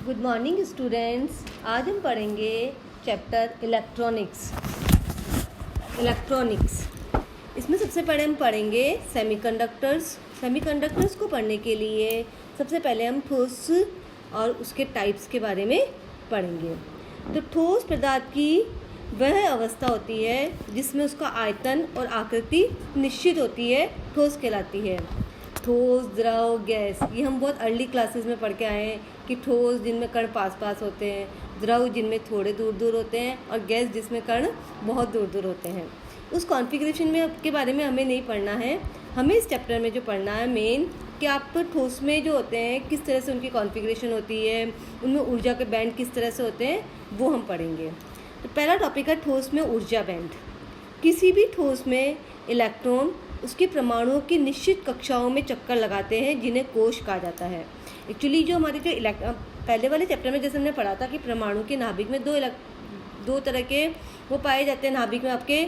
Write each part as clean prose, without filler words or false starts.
Good morning students. आज हम पढ़ेंगे चैप्टर इलेक्ट्रॉनिक्स। इसमें सबसे पहले हम पढ़ेंगे सेमीकंडक्टर्स को पढ़ने के लिए सबसे पहले हम ठोस और उसके टाइप्स के बारे में पढ़ेंगे। तो ठोस पदार्थ की वह अवस्था होती है जिसमें उसका आयतन और आकृति निश्चित होती है, ठोस कहलाती है। ठोस, द्रव, गैस, ये हम बहुत अर्ली क्लासेस में पढ़ के आए हैं कि ठोस जिनमें कण पास पास होते हैं, द्रव जिनमें थोड़े दूर दूर होते हैं और गैस जिसमें कण बहुत दूर दूर होते हैं। उस कॉन्फ़िगरेशन में के बारे में हमें नहीं पढ़ना है। हमें इस चैप्टर में जो पढ़ना है मेन कि आप ठोस में जो होते हैं किस तरह से उनकी कॉन्फ़िगरेशन होती है, उनमें ऊर्जा के बैंड किस तरह से होते हैं, वो हम पढ़ेंगे। तो पहला टॉपिक है ठोस में ऊर्जा बैंड। किसी भी ठोस में इलेक्ट्रॉन उसके परमाणुओं की निश्चित कक्षाओं में चक्कर लगाते हैं जिन्हें कोश कहा जाता है। एक्चुअली जो हमारे जो पहले वाले चैप्टर में जैसे हमने पढ़ा था कि परमाणु के नाभिक में दो तरह के वो पाए जाते हैं। नाभिक में आपके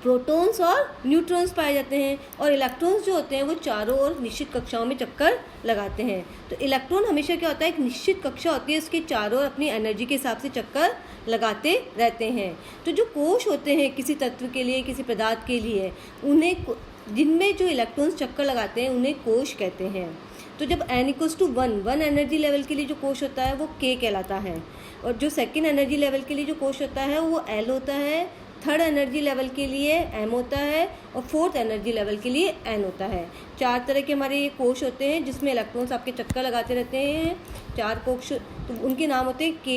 प्रोटॉन्स और न्यूट्रॉन्स पाए जाते हैं और इलेक्ट्रॉन्स जो होते हैं वो चारों ओर निश्चित कक्षाओं में चक्कर लगाते हैं। तो इलेक्ट्रॉन हमेशा क्या होता है, एक निश्चित कक्षा होती है, उसके चारों ओर अपनी एनर्जी के हिसाब से चक्कर लगाते रहते हैं। तो जो कोश होते हैं किसी तत्व के लिए, किसी पदार्थ के लिए, उन्हें जिनमें जो इलेक्ट्रॉन्स चक्कर लगाते हैं उन्हें कोश कहते हैं। तो जब n=1 एनर्जी लेवल के लिए जो कोश होता है वो K कहलाता है, और जो सेकेंड एनर्जी लेवल के लिए जो कोश होता है वो L होता है, थर्ड एनर्जी लेवल के लिए M होता है और फोर्थ एनर्जी लेवल के लिए N होता है। चार तरह के हमारे ये कोश होते हैं जिसमें इलेक्ट्रॉन्स आपके चक्कर लगाते रहते हैं। चार कोश, तो उनके नाम होते हैं K,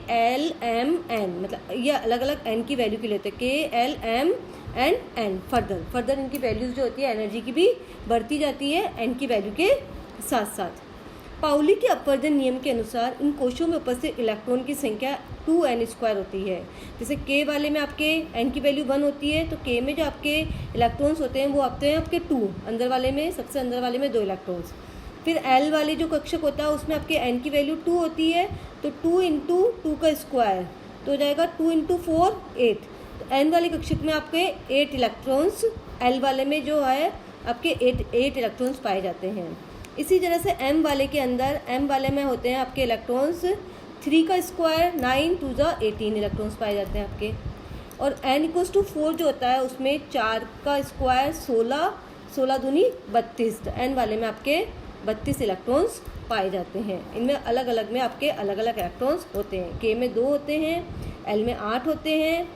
L, M, N। मतलब ये अलग अलग N की वैल्यू के लिए होते हैं, K, L, M and N। Further इनकी वैल्यूज़ जो होती है एनर्जी की भी बढ़ती जाती है N की वैल्यू के साथ साथ। पाउली के अपवर्जन नियम के अनुसार इन कोशों में उपस्थित इलेक्ट्रॉन की संख्या 2n² होती है। जैसे K वाले में आपके N की वैल्यू 1 होती है, तो K में जो आपके इलेक्ट्रॉन्स होते हैं वो आते हैं आपके 2, अंदर वाले में, सबसे अंदर वाले में 2 इलेक्ट्रॉन्स। फिर L वाले जो कक्षक होता है उसमें आपके N की वैल्यू 2 होती है, तो 2 × 2 का स्क्वायर तो हो जाएगा 2 × 4 8। तो N वाले कक्षक में आपके 8 इलेक्ट्रॉन्स, L वाले में जो है आपके 8 इलेक्ट्रॉन्स पाए जाते हैं। इसी तरह से M वाले के अंदर, M वाले में होते हैं आपके इलेक्ट्रॉन्स 3 का स्क्वायर 9 × 2 = 18 इलेक्ट्रॉन्स पाए जाते हैं आपके। और n=4 जो होता है उसमें 4 का स्क्वायर 16 दूनी 32, तो N वाले में आपके 32 इलेक्ट्रॉन्स पाए जाते हैं। इनमें अलग अलग में आपके अलग अलग इलेक्ट्रॉन्स होते हैं। K में 2 होते हैं, L में 8 होते हैं,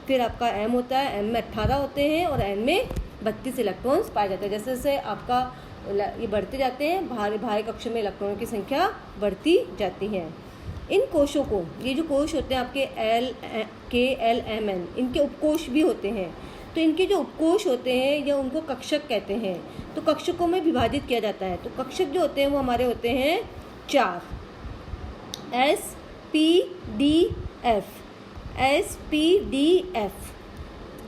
फिर आपका M होता है, M में 18 होते हैं और N में 32 इलेक्ट्रॉन्स पाए जाते हैं। जैसे जैसे आपका ये बढ़ते जाते हैं, बाहरी कक्ष में इलेक्ट्रॉनों की संख्या बढ़ती जाती है। इन कोशों को, ये जो कोश होते हैं आपके K, L, M, N, इनके उपकोश भी होते हैं। तो इनके जो उपकोश होते हैं या उनको कक्षक कहते हैं। तो कक्षकों में विभाजित किया जाता है। तो कक्षक जो होते हैं वो हमारे होते हैं 4, S, P, D, F।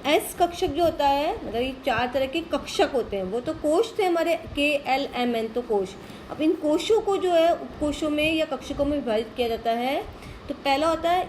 S कक्षक जो होता है, मतलब ये 4 तरह के कक्षक होते हैं। वो तो कोश थे हमारे K, L, M, N, तो कोश। अब इन कोशों को जो है उपकोशों में या कक्षकों में विभाजित किया जाता है। तो पहला होता है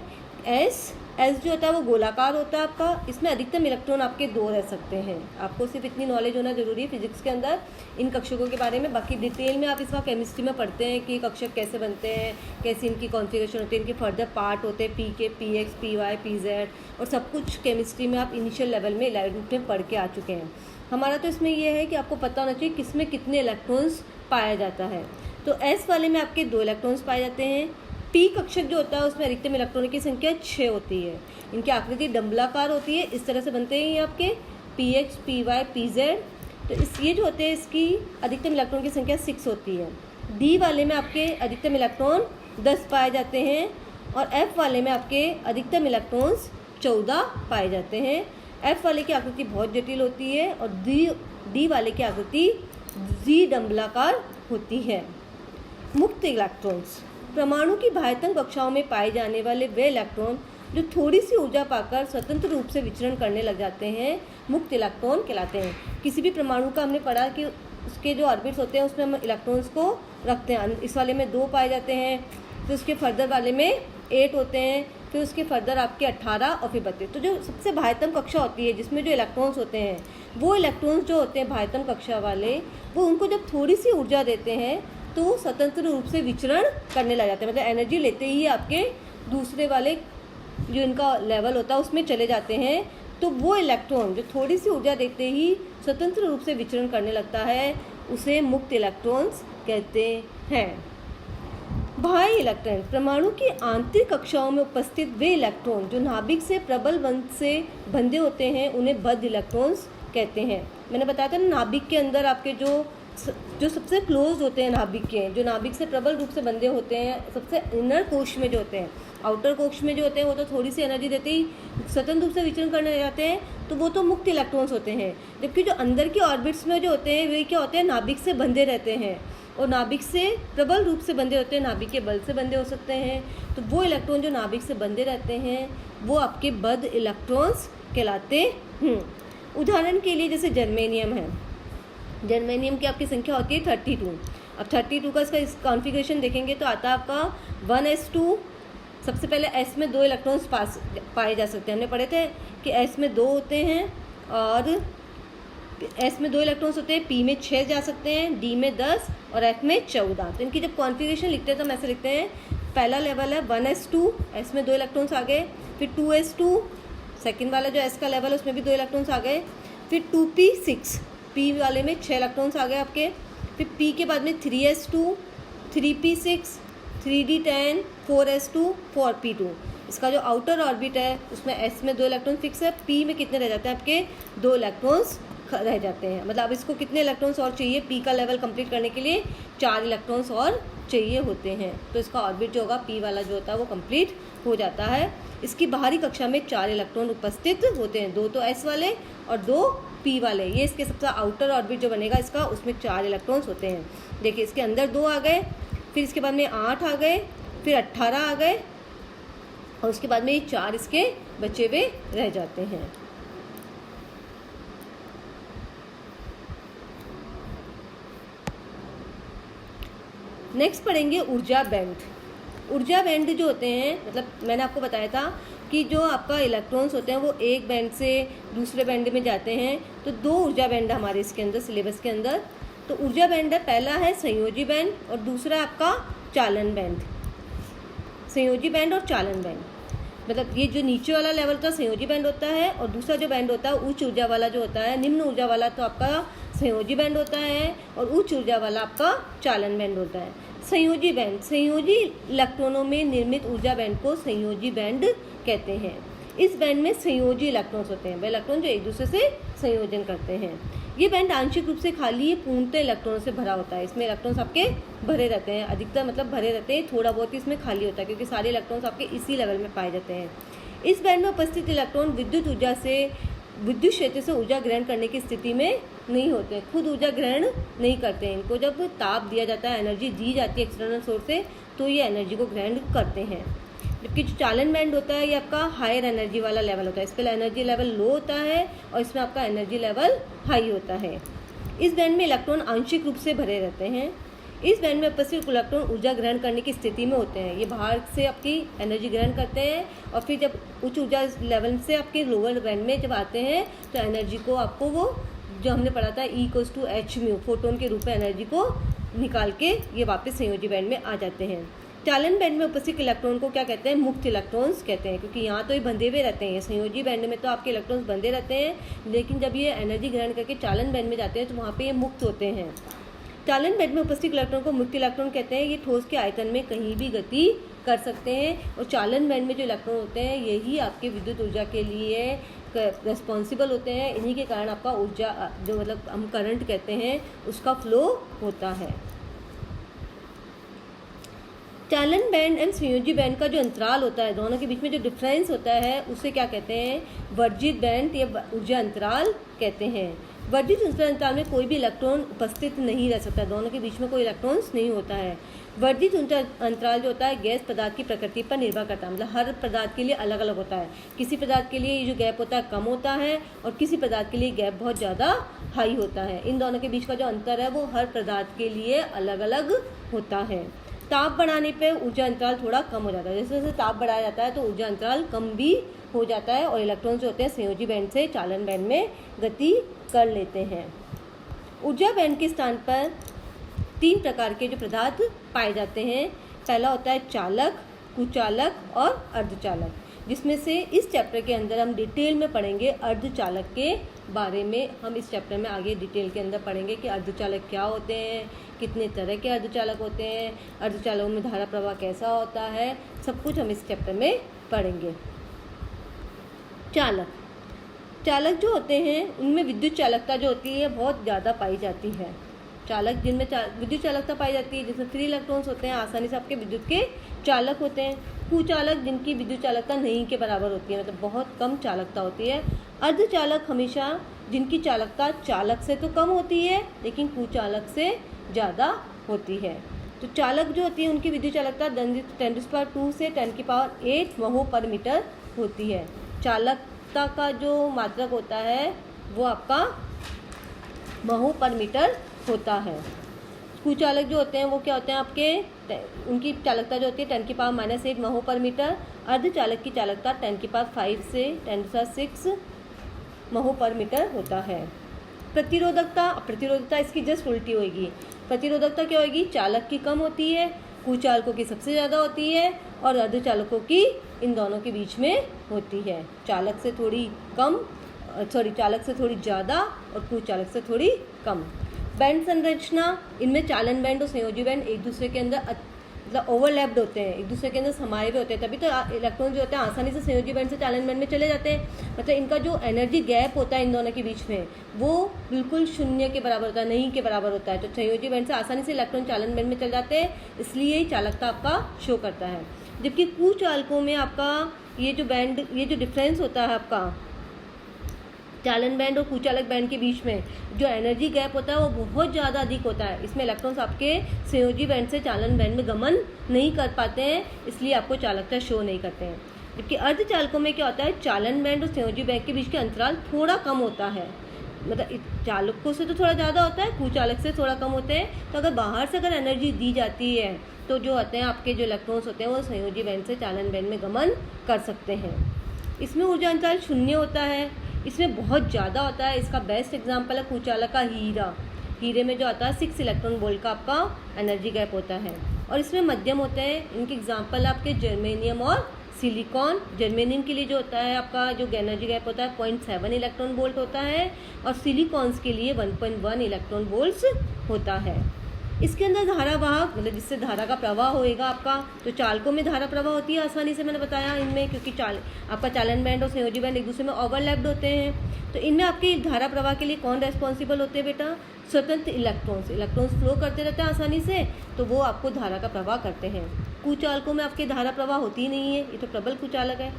S जो होता है वो गोलाकार होता है आपका। इसमें अधिकतम इलेक्ट्रॉन आपके 2 रह सकते हैं। आपको सिर्फ इतनी नॉलेज होना जरूरी है फिजिक्स के अंदर इन कक्षकों के बारे में। बाकी डिटेल में आप इसका केमिस्ट्री में पढ़ते हैं कि कक्षक कैसे बनते हैं, कैसी इनकी कॉन्फ़िगरेशन होती है, इनके फर्दर पार्ट होते हैं PK, PX, PY, PZ, और सब कुछ केमिस्ट्री में आप इनिशियल लेवल में 11th में पढ़ के आ चुके हैं। हमारा तो इसमें यह है कि आपको पता होना चाहिए किस में कितने इलेक्ट्रॉन्स पाया जाता है। तो S वाले में आपके 2 इलेक्ट्रॉन्स पाए जाते हैं। P कक्षक जो होता है उसमें अधिकतम इलेक्ट्रॉनों की संख्या 6 होती है। इनकी आकृति डंबलाकार होती है, इस तरह से बनते हैं ये आपके PX, PY, PZ। तो ये जो होते हैं इसकी अधिकतम इलेक्ट्रॉन की संख्या 6 होती है। D वाले में आपके अधिकतम इलेक्ट्रॉन 10 पाए जाते हैं और F वाले में आपके अधिकतम इलेक्ट्रॉन्स 14 पाए जाते हैं। F वाले की आकृति बहुत जटिल होती है और D वाले की आकृति द्विडंबलाकार होती है। मुक्त इलेक्ट्रॉन्स, परमाणु की बाह्यतम कक्षाओं में पाए जाने वाले वे इलेक्ट्रॉन जो थोड़ी सी ऊर्जा पाकर स्वतंत्र रूप से विचरण करने लग जाते हैं, मुक्त इलेक्ट्रॉन कहलाते हैं। किसी भी परमाणु का हमने पढ़ा कि उसके जो ऑर्बिट्स होते हैं उसमें हम इलेक्ट्रॉन्स को रखते हैं। इस वाले में 2 पाए जाते हैं, फिर उसके फर्दर वाले में 8 होते हैं, फिर उसके फर्दर आपके 18 और फिर 32। तो जो सबसे बाह्यतम कक्षा होती है जिसमें जो इलेक्ट्रॉन्स होते हैं, वो इलेक्ट्रॉन्स जो होते हैं बाह्यतम कक्षा वाले, वो उनको जब थोड़ी सी ऊर्जा देते हैं तो स्वतंत्र रूप से विचरण करने लग जाते हैं, मतलब एनर्जी लेते ही आपके दूसरे वाले जो इनका लेवल होता है उसमें चले जाते हैं। तो वो इलेक्ट्रॉन जो थोड़ी सी ऊर्जा देते ही स्वतंत्र रूप से विचरण करने लगता है, उसे मुक्त इलेक्ट्रॉन्स कहते हैं। बाह्य इलेक्ट्रॉन, परमाणु की आंतरिक कक्षाओं में उपस्थित वे इलेक्ट्रॉन जो नाभिक से प्रबल बंध से बंधे होते हैं, उन्हें बद्ध इलेक्ट्रॉन्स कहते हैं। मैंने बताया था ना, नाभिक के अंदर आपके जो सबसे क्लोज होते हैं नाभिक के, जो नाभिक से प्रबल रूप से बंधे होते हैं, सबसे इनर कोश में जो होते हैं, आउटर कोश में जो होते हैं, वो तो थोड़ी सी एनर्जी देते ही स्वतंत्र रूप से विचरण करने जाते हैं, तो वो तो मुक्त इलेक्ट्रॉन्स होते हैं। जबकि जो अंदर की ऑर्बिट्स में जो होते हैं वे क्या होते हैं, नाभिक से बंधे रहते हैं और नाभिक से प्रबल रूप से बंधे होते हैं, नाभिक के बल से बंधे हो सकते हैं। तो वो इलेक्ट्रॉन जो नाभिक से बंधे रहते हैं वो आपके बद्ध इलेक्ट्रॉन्स कहलाते हैं। उदाहरण के लिए जैसे जर्मेनियम है, जर्मेनियम की आपकी संख्या होती है 32। अब 32 का इसका इस कॉन्फ़िगरेशन देखेंगे तो आता है आपका 1s2। सबसे पहले s में 2 इलेक्ट्रॉन्स पाए जा सकते हैं। हमने पढ़े थे कि s में 2 होते हैं और s में 2 इलेक्ट्रॉन्स होते हैं, p में 6 जा सकते हैं, d में 10 और f में 14। तो इनकी जब कॉन्फ़िगरेशन लिखते हैं तो हम ऐसे लिखते हैं, पहला लेवल है 1s2, s में 2 इलेक्ट्रॉन्स आ गए, फिर 2s2, सेकेंड वाला जो s का लेवल है उसमें भी 2 इलेक्ट्रॉन्स आ गए, फिर 2p6, p वाले में 6 इलेक्ट्रॉन्स आ गए आपके, फिर p के बाद में 3s2, 3p6, 3d10, 4s2, 4p2। इसका जो आउटर ऑर्बिट है उसमें s में 2 इलेक्ट्रॉन फिक्स है, p में कितने रह जाते हैं आपके 2 इलेक्ट्रॉन्स रह जाते हैं। मतलब अब इसको कितने इलेक्ट्रॉन्स और चाहिए, p का लेवल कंप्लीट करने के लिए 4 इलेक्ट्रॉन्स और चाहिए होते हैं। तो इसका ऑर्बिट जो होगा p वाला जो होता है वो कंप्लीट हो जाता है। इसकी बाहरी कक्षा में 4 इलेक्ट्रॉन उपस्थित होते हैं, 2 तो s वाले और 2 p वाले। ये इसके सबसे आउटर ऑर्बिट जो बनेगा इसका, उसमें 4 इलेक्ट्रॉन्स होते हैं। देखिए इसके अंदर 2 आ गए, फिर इसके बाद में 8 आ गए, फिर 18 आ गए और उसके बाद में ये 4 इसके बचे हुए रह जाते हैं। नेक्स्ट पढ़ेंगे ऊर्जा बैंड। ऊर्जा बैंड जो होते हैं, मतलब मैंने आपको बताया था कि जो आपका इलेक्ट्रॉन्स होते हैं वो एक बैंड से दूसरे बैंड में जाते हैं। तो 2 ऊर्जा बैंड हमारे इसके अंदर सिलेबस के अंदर। तो ऊर्जा बैंड है, पहला है संयोजी बैंड और दूसरा है आपका चालन बैंड। संयोजी बैंड और चालन बैंड, मतलब ये जो नीचे वाला लेवल का संयोजी बैंड होता है और दूसरा जो बैंड होता है उच्च ऊर्जा वाला जो होता है, निम्न ऊर्जा वाला तो आपका संयोजी बैंड होता है और उच्च ऊर्जा वाला आपका चालन बैंड होता है। संयोजी बैंड, संयोजी इलेक्ट्रॉनों में निर्मित ऊर्जा बैंड को संयोजी बैंड कहते हैं। इस बैंड में संयोजी इलेक्ट्रॉन्स होते हैं, वे इलेक्ट्रॉन जो एक दूसरे से संयोजन करते हैं। ये बैंड आंशिक रूप से खाली है, पूर्णतः इलेक्ट्रॉनों से भरा होता है। इसमें इलेक्ट्रॉन्स आपके भरे रहते हैं, अधिकतर मतलब भरे रहते हैं, थोड़ा बहुत ही इसमें खाली होता है क्योंकि सारे इलेक्ट्रॉन्स आपके इसी लेवल में पाए जाते हैं। इस बैंड में उपस्थित इलेक्ट्रॉन विद्युत ऊर्जा से, विद्युत क्षेत्र से ऊर्जा ग्रहण करने की स्थिति में नहीं होते, खुद ऊर्जा ग्रहण नहीं करते हैं। इनको जब ताप दिया जाता है, एनर्जी दी जाती है एक्सटर्नल सोर्स से, तो ये एनर्जी को ग्रहण करते हैं। जबकि जो चालन बैंड होता है ये आपका हायर एनर्जी वाला लेवल होता है, इस पर एनर्जी लेवल लो होता है और इसमें आपका एनर्जी लेवल हाई होता है। इस बैंड में इलेक्ट्रॉन आंशिक रूप से भरे रहते हैं। इस बैंड में उपस्थित इलेक्ट्रॉन ऊर्जा ग्रहण करने की स्थिति में होते हैं। ये बाहर से आपकी एनर्जी ग्रहण करते हैं और फिर जब उच्च ऊर्जा लेवल से आपके लोअर बैंड में जब आते हैं तो एनर्जी को आपको वो जो हमने पढ़ा था E=hν फोटोन के रूप में एनर्जी को निकाल के ये वापस संयोजी बैंड में आ जाते हैं। चालन बैंड में उपस्थित इलेक्ट्रॉन को क्या कहते हैं, मुक्त इलेक्ट्रॉन्स कहते हैं, क्योंकि यहाँ तो ये बंधे हुए रहते हैं। संयोजी बैंड में तो आपके इलेक्ट्रॉन्स बंधे रहते हैं, लेकिन जब ये एनर्जी ग्रहण करके चालन बैंड में जाते हैं तो वहाँ पे ये मुक्त होते हैं। चालन बैंड में उपस्थित इलेक्ट्रॉन को मुक्त इलेक्ट्रॉन कहते हैं। ये ठोस के आयतन में कहीं भी गति कर सकते हैं और चालन बैंड में जो इलेक्ट्रॉन होते हैं यही आपके विद्युत ऊर्जा के लिए रिस्पॉन्सिबल होते हैं। इन्हीं के कारण आपका ऊर्जा जो मतलब हम करंट कहते हैं उसका फ्लो होता है। चालन बैंड एंड संयोजी बैंड का जो अंतराल होता है, दोनों के बीच में जो डिफरेंस होता है उसे क्या कहते हैं, वर्जित बैंड या ऊर्जा अंतराल कहते हैं। वर्जित ऊर्जा अंतराल में कोई भी इलेक्ट्रॉन उपस्थित नहीं रह सकता, दोनों के बीच में कोई इलेक्ट्रॉन्स नहीं होता है। वर्जित ऊर्जा अंतराल जो होता है गैस पदार्थ की प्रकृति पर निर्भर करता है, मतलब हर पदार्थ के लिए अलग अलग होता है। किसी पदार्थ के लिए ये जो गैप होता है कम होता है और किसी पदार्थ के लिए गैप बहुत ज़्यादा हाई होता है। इन दोनों के बीच का जो अंतर है वो हर पदार्थ के लिए अलग अलग होता है। ताप बढ़ाने पर ऊर्जा अंतराल थोड़ा कम हो जाता है, जैसे जैसे ताप बढ़ाया जाता है तो ऊर्जा अंतराल कम भी हो जाता है और इलेक्ट्रॉन जो होते हैं संयोजी बैंड से चालन बैंड में गति कर लेते हैं। ऊर्जा बैंड के स्थान पर 3 प्रकार के जो पदार्थ पाए जाते हैं। पहला होता है चालक, कुचालक और अर्धचालक, जिसमें से इस चैप्टर के अंदर हम डिटेल में पढ़ेंगे अर्धचालक के बारे में। हम इस चैप्टर में आगे डिटेल के अंदर पढ़ेंगे कि अर्धचालक क्या होते हैं, कितने तरह के अर्धचालक होते हैं, अर्धचालकों में धारा प्रवाह कैसा होता है, सब कुछ हम इस चैप्टर में पढ़ेंगे। चालक, चालक जो होते हैं उनमें विद्युत चालकता जो होती है बहुत ज़्यादा पाई जाती है। चालक जिनमें विद्युत चालकता पाई जाती है, जिसमें फ्री इलेक्ट्रॉन्स होते हैं, आसानी से आपके विद्युत के चालक होते हैं। कुचालक जिनकी विद्युत चालकता नहीं के बराबर होती है, मतलब बहुत कम चालकता होती है। अर्धचालक हमेशा जिनकी चालकता चालक से तो कम होती है लेकिन कुचालक से ज़्यादा होती है। तो चालक जो होती है उनकी विद्युत चालकता 10⁻² से 10⁸ महो पर मीटर होती है। चालकता का जो मात्रक होता है वो आपका महो पर मीटर होता है। कुचालक जो होते हैं वो क्या होते हैं आपके, उनकी चालकता जो होती है 10⁻⁻8 महो पर मीटर। अर्धचालक की चालकता 10⁵ से 10⁶ महो पर मीटर होता है। प्रतिरोधकता इसकी जस्ट उल्टी होगी। प्रतिरोधकता क्या होगी, चालक की कम होती है, कुचालकों की सबसे ज़्यादा होती है और अर्धचालकों की इन दोनों के बीच में होती है। चालक से थोड़ी ज़्यादा और कुचालक से थोड़ी कम। बैंड संरचना, इनमें चालन बैंड और संयोजी बैंड एक दूसरे के अंदर मतलब ओवरलैप्ड होते हैं, एक दूसरे के अंदर समाये हुए होते हैं, तभी तो इलेक्ट्रॉन जो होते हैं आसानी से संयोजी बैंड से चालन बैंड में चले जाते हैं। मतलब इनका जो एनर्जी गैप होता है इन दोनों के बीच में वो बिल्कुल 0 के बराबर होता है, नहीं के बराबर होता है। तो संयोजी बैंड से आसानी से इलेक्ट्रॉन चालन बैंड में चल जाते हैं, इसलिए ही चालकता आपका शो करता है। जबकि कुचालकों में आपका ये जो डिफरेंस होता है आपका चालन बैंड और कुचालक बैंड के बीच में जो एनर्जी गैप होता है वो बहुत ज़्यादा अधिक होता है। इसमें इलेक्ट्रॉन्स आपके संयोजी बैंड से चालन बैंड में गमन नहीं कर पाते हैं, इसलिए आपको चालकता शो नहीं करते हैं। जबकि अर्धचालकों में क्या होता है, चालन बैंड और संयोजी बैंड के बीच के अंतराल थोड़ा कम होता है, मतलब चालकों से तो थोड़ा ज़्यादा होता है, कुचालक से थोड़ा कम होते हैं। तो अगर बाहर से अगर एनर्जी दी जाती है तो जो होते हैं आपके जो इलेक्ट्रॉन्स होते हैं वो संयोजी बैंड से चालन बैंड में गमन कर सकते हैं। इसमें ऊर्जा अंतराल 0 होता है, इसमें बहुत ज़्यादा होता है। इसका बेस्ट एग्जांपल है कुचालक का हीरा। हीरे में जो आता है 6 इलेक्ट्रॉन वोल्ट का आपका एनर्जी गैप होता है। और इसमें मध्यम होते हैं, इनके एग्जांपल आपके जर्मेनियम और सिलिकॉन। जर्मेनियम के लिए जो होता है आपका जो एनर्जी गैप होता है 0.7 इलेक्ट्रॉन वोल्ट होता है और सिलिकॉन्स के लिए 1.1 इलेक्ट्रॉन वोल्ट्स होता है। इसके अंदर धारा वाहक मतलब जिससे धारा का प्रवाह होएगा आपका, तो चालकों में धारा प्रवाह होती है आसानी से, मैंने बताया इनमें, क्योंकि आपका चालन बैंड और संयोजी बैंड एक दूसरे में ओवरलैप्ड होते हैं। तो इनमें आपकी धारा प्रवाह के लिए कौन रेस्पॉन्सिबल होते हैं बेटा, स्वतंत्र इलेक्ट्रॉन्स फ्लो करते रहते हैं आसानी से, तो वो आपको धारा का प्रवाह करते हैं। कुचालकों में आपकी धारा प्रवाह होती ही नहीं है, ये तो प्रबल कुचालक है।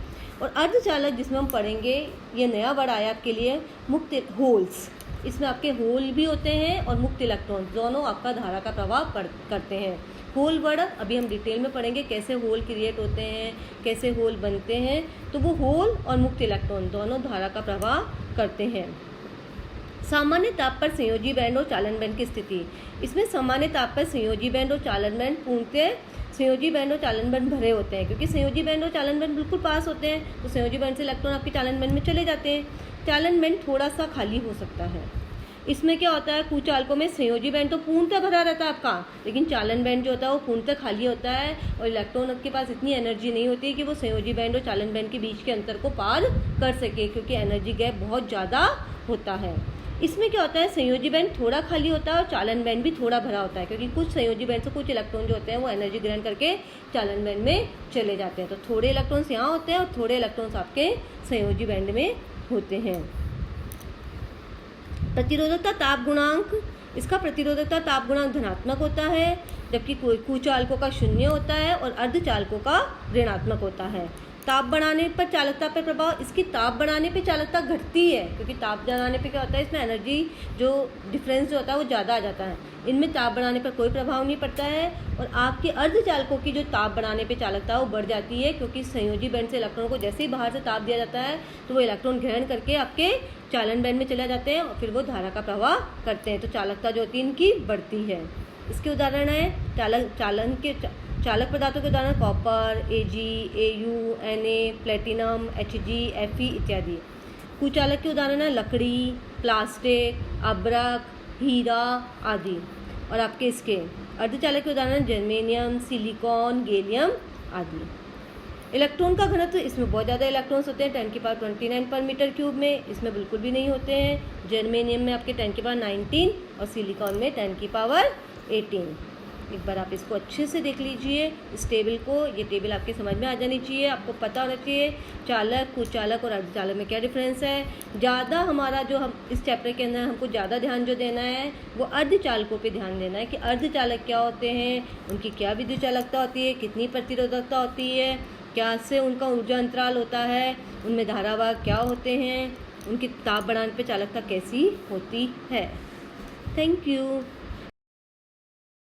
और अर्धचालक जिसमें हम पढ़ेंगे, ये नया वर्ड आया आपके लिए, मुक्त होल्स। इसमें आपके होल भी होते हैं और मुक्त इलेक्ट्रॉन दोनों आपका धारा का प्रवाह करते हैं। होल वर्ड अभी हम डिटेल में पढ़ेंगे, कैसे होल क्रिएट होते हैं, कैसे होल बनते हैं। तो वो होल और मुक्त इलेक्ट्रॉन दोनों धारा का प्रवाह करते हैं। सामान्य ताप पर संयोजी बैंड और चालन बैंड की स्थिति, इसमें सामान्य ताप पर संयोजी बैंड और चालन बैंड पूर्णतः संयोजी बैंड और चालन बैंड भरे होते हैं, क्योंकि संयोजी बैंड और चालन बैंड बिल्कुल पास होते हैं। तो संयोजी बैंड से इलेक्ट्रॉन आपके चालन बैंड में चले जाते हैं। चालन बैंड थोड़ा सा खाली हो सकता है। इसमें क्या होता है, कुचालकों में संयोजी बैंड तो पूर्णतः भरा रहता है आपका, लेकिन चालन बैंड जो होता है वो पूर्णतः खाली होता है और इलेक्ट्रॉन के पास इतनी एनर्जी नहीं होती है कि वो संयोजी बैंड और चालन बैंड के बीच के अंतर को पार कर सके, क्योंकि एनर्जी गैप बहुत ज़्यादा होता है। इसमें क्या होता है, संयोजी बैंड थोड़ा खाली होता है और चालन बैंड भी थोड़ा भरा होता है, क्योंकि कुछ संयोजी बैंड से कुछ इलेक्ट्रॉन जो होते हैं वो एनर्जी ग्रहण करके चालन बैंड में चले जाते हैं। तो थोड़े इलेक्ट्रॉन्स यहाँ होते हैं और थोड़े इलेक्ट्रॉन्स आपके संयोजी बैंड में होते हैं। प्रतिरोधकता ताप गुणांक, इसका प्रतिरोधकता ताप गुणांक धनात्मक होता है, जबकि कुचालकों का 0 होता है और अर्धचालकों का ऋणात्मक होता है। ताप बढ़ाने पर चालकता पर प्रभाव, इसकी ताप बढ़ाने पे चालकता घटती है, क्योंकि ताप बढ़ाने पे क्या होता है, इसमें एनर्जी जो डिफरेंस जो होता है वो ज़्यादा आ जाता है। इनमें ताप बढ़ाने पर कोई प्रभाव नहीं पड़ता है। और आपके अर्धचालकों की जो ताप बढ़ाने पे चालकता है वो बढ़ जाती है, क्योंकि संयोजी बैंड से इलेक्ट्रॉन को जैसे ही बाहर से ताप दिया जाता है तो वो इलेक्ट्रॉन ग्रहण करके आपके चालन बैंड में चले जाते हैं और फिर वो धारा का प्रवाह करते हैं। तो चालकता जो होती है इनकी बढ़ती है। इसके उदाहरण है चालक पदार्थों के उदाहरण copper, Ag, Au, Na, platinum, Hg, Fe इत्यादि। कुचालक के उदाहरण है लकड़ी, प्लास्टिक, अब्रक, हीरा आदि। और आपके इसके अर्धचालक के उदाहरण जर्मेनियम, सिलिकॉन, गैलियम आदि। इलेक्ट्रॉन का घनत्व, इसमें बहुत ज़्यादा इलेक्ट्रॉन्स होते हैं 10⁻29 पर मीटर क्यूब में, इसमें बिल्कुल भी नहीं होते हैं। जर्मेनियम में आपके 10⁻19 और सिलिकॉन में 10⁻18। एक बार आप इसको अच्छे से देख लीजिए इस टेबल को, ये टेबल आपके समझ में आ जानी चाहिए, आपको पता होना चाहिए चालक, कुचालक और अर्धचालक में क्या डिफरेंस है। ज़्यादा हमारा जो हम इस चैप्टर के अंदर हमको ज़्यादा ध्यान जो देना है वो अर्धचालकों पे ध्यान देना है कि अर्धचालक क्या होते हैं, उनकी क्या विद्युत चालकता होती है, कितनी प्रतिरोधकता होती है, क्या से उनका ऊर्जा अंतराल होता है, उनमें धारावाहक क्या होते हैं, उनकी ताप बढ़ाने पर चालकता कैसी होती है। Thank you.